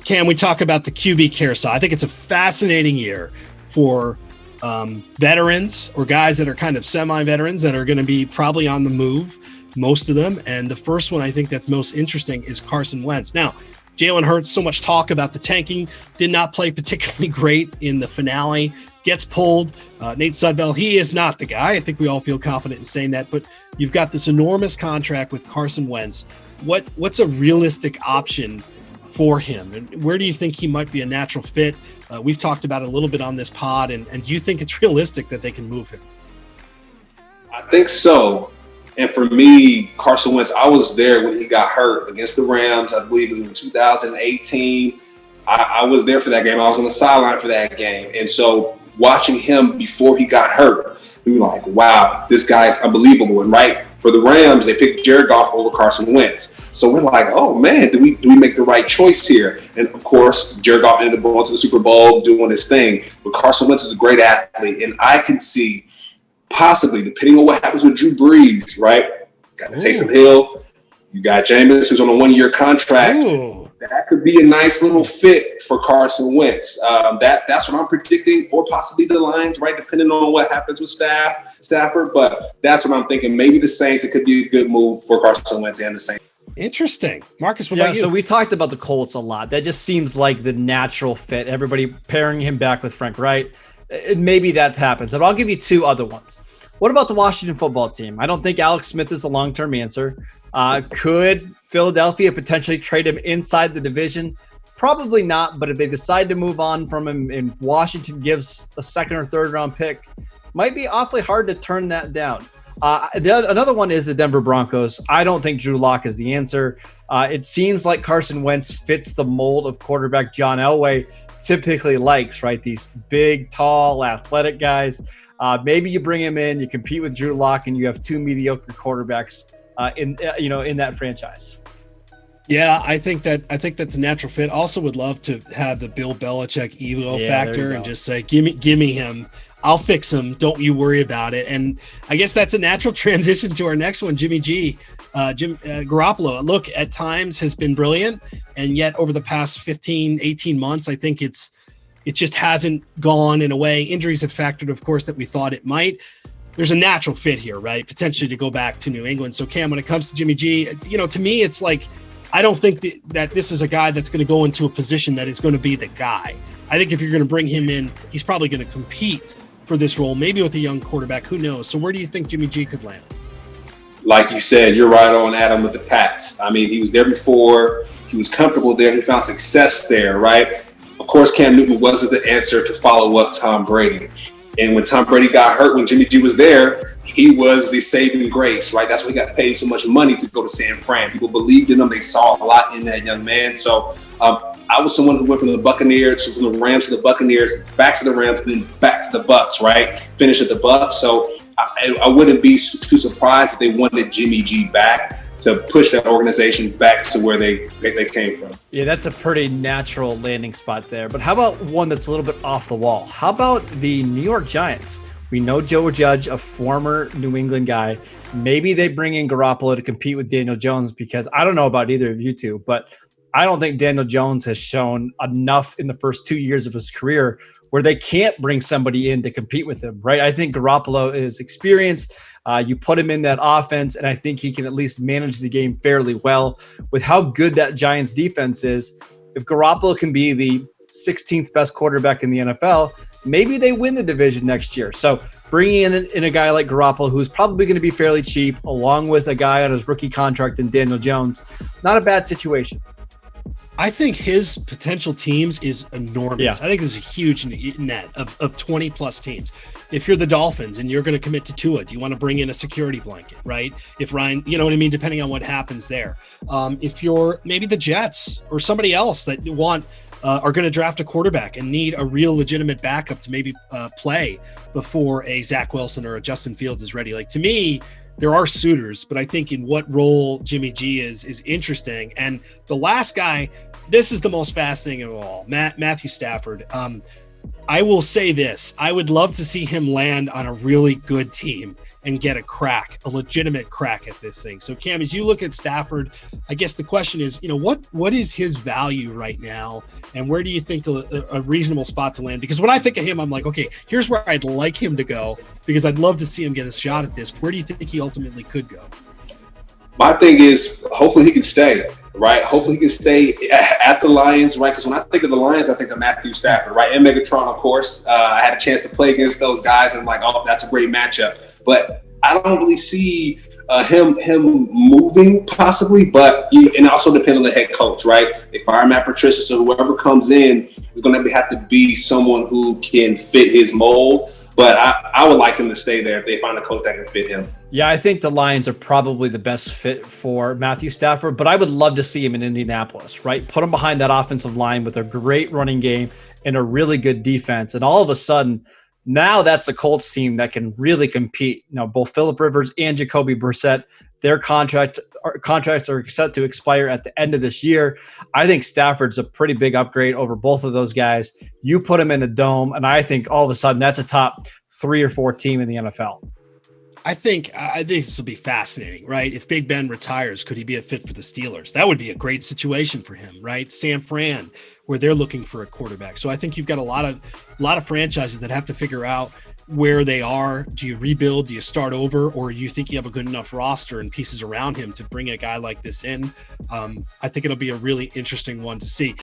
Can we talk about the QB carousel? I think it's a fascinating year for veterans or guys that are kind of semi-veterans that are going to be probably on the move, most of them. And the first one I think that's most interesting is Carson Wentz. Now, Jalen Hurts, so much talk about the tanking, did not play particularly great in the finale, gets pulled. Nate Sudfeld, he is not the guy. I think we all feel confident in saying that, but you've got this enormous contract with Carson Wentz. What's a realistic option for him? And where do you think he might be a natural fit? We've talked about it a little bit on this pod, and do you think it's realistic that they can move him? I think so. And for me, Carson Wentz, I was there when he got hurt against the Rams. I believe it was in 2018. I was there for that game. I was on the sideline for that game. And so watching him before he got hurt, we were like, wow, this guy's unbelievable. And right, for the Rams, they picked Jared Goff over Carson Wentz. So we're like, oh man, do we make the right choice here? And of course, Jared Goff ended up going to the Super Bowl, doing his thing. But Carson Wentz is a great athlete. And I can see possibly, depending on what happens with Drew Brees, right? Got the Taysom Hill. You got Jameis, who's on a 1-year contract. Ooh. That could be a nice little fit for Carson Wentz. That's what I'm predicting, or possibly the Lions, right? Depending on what happens with Stafford. But that's what I'm thinking. Maybe the Saints, it could be a good move for Carson Wentz and the Saints. Interesting. Marcus, what about you? So we talked about the Colts a lot. That just seems like the natural fit. Everybody pairing him back with Frank Wright. Maybe that happens. But I'll give you two other ones. What about the Washington football team? I don't think Alex Smith is a long-term answer. Could Philadelphia potentially trade him inside the division? Probably not, but if they decide to move on from him and Washington gives a second or third round pick, might be awfully hard to turn that down. Another one is the Denver Broncos. I don't think Drew Lock is the answer. It seems like Carson Wentz fits the mold of quarterback John Elway typically likes, right? These big, tall, athletic guys. Maybe you bring him in, you compete with Drew Lock, and you have two mediocre quarterbacks in that franchise. Yeah, I think that's a natural fit. Also would love to have the Bill Belichick ego factor and just say, give me him. I'll fix him. Don't you worry about it. And I guess that's a natural transition to our next one, Jimmy Garoppolo. Look, at times has been brilliant, and yet over the past 15, 18 months, I think it just hasn't gone in a way. Injuries have factored, of course, that we thought it might. There's a natural fit here, right? Potentially to go back to New England. So Cam, when it comes to Jimmy G, to me, it's like, I don't think that this is a guy that's going to go into a position that is going to be the guy. I think if you're going to bring him in, he's probably going to compete for this role, maybe with a young quarterback, who knows? So where do you think Jimmy G could land? Like you said, you're right on, Adam, with the Pats. I mean, he was there before. He was comfortable there. He found success there, right? Of course, Cam Newton wasn't the answer to follow up Tom Brady. And when Tom Brady got hurt, when Jimmy G was there, he was the saving grace, right? That's why he got paid so much money to go to San Fran. People believed in him. They saw a lot in that young man. So I was someone who went from the Buccaneers, from the Rams to the Buccaneers, back to the Rams, and then back to the Bucs, right? Finish at the Bucs. So I wouldn't be too surprised if they wanted Jimmy G back to push that organization back to where they came from. Yeah, that's a pretty natural landing spot there. But how about one that's a little bit off the wall? How about the New York Giants? We know Joe Judge, a former New England guy. Maybe they bring in Garoppolo to compete with Daniel Jones, because I don't know about either of you two, but I don't think Daniel Jones has shown enough in the first 2 years of his career where they can't bring somebody in to compete with him, right? I think Garoppolo is experienced. You put him in that offense, and I think he can at least manage the game fairly well. With how good that Giants defense is, if Garoppolo can be the 16th best quarterback in the NFL, maybe they win the division next year. So bringing in a guy like Garoppolo, who's probably going to be fairly cheap, along with a guy on his rookie contract in Daniel Jones, not a bad situation. I think his potential teams is enormous. Yeah. I think there's a huge net of 20-plus teams. If you're the Dolphins and you're going to commit to Tua, do you want to bring in a security blanket, right? If Ryan, you know what I mean, depending on what happens there. If you're maybe the Jets or somebody else that are going to draft a quarterback and need a real legitimate backup to maybe play before a Zach Wilson or a Justin Fields is ready. Like, to me, there are suitors, but I think in what role Jimmy G is interesting. And the last guy, this is the most fascinating of all, Matthew Stafford. I will say this: I would love to see him land on a really good team and get a legitimate crack at this thing. So Cam, as you look at Stafford, I guess the question is, what is his value right now, and where do you think a reasonable spot to land? Because when I think of him, I'm like, okay, here's where I'd like him to go, because I'd love to see him get a shot at this. Where do you think he ultimately could go? My thing is, hopefully he can stay, right? Hopefully he can stay at the Lions, right? Because when I think of the Lions, I think of Matthew Stafford, right? And Megatron, of course. I had a chance to play against those guys, and like, oh, that's a great matchup. But I don't really see him moving possibly, but and it also depends on the head coach, right? They fire Matt Patricia, so whoever comes in is going to have to be someone who can fit his mold. But I would like him to stay there if they find a coach that can fit him. Yeah, I think the Lions are probably the best fit for Matthew Stafford, but I would love to see him in Indianapolis, right? Put him behind that offensive line with a great running game and a really good defense. And all of a sudden, now that's a Colts team that can really compete. Both Phillip Rivers and Jacoby Brissett, their contracts are set to expire at the end of this year. I think Stafford's a pretty big upgrade over both of those guys. You put him in a dome, and I think all of a sudden that's a top 3 or 4 team in the NFL. I think this will be fascinating, right? If Big Ben retires, could he be a fit for the Steelers? That would be a great situation for him, right? San Fran, where they're looking for a quarterback. So I think you've got a lot of franchises that have to figure out where they are. Do you rebuild? Do you start over? Or you think you have a good enough roster and pieces around him to bring a guy like this in? I think it'll be a really interesting one to see.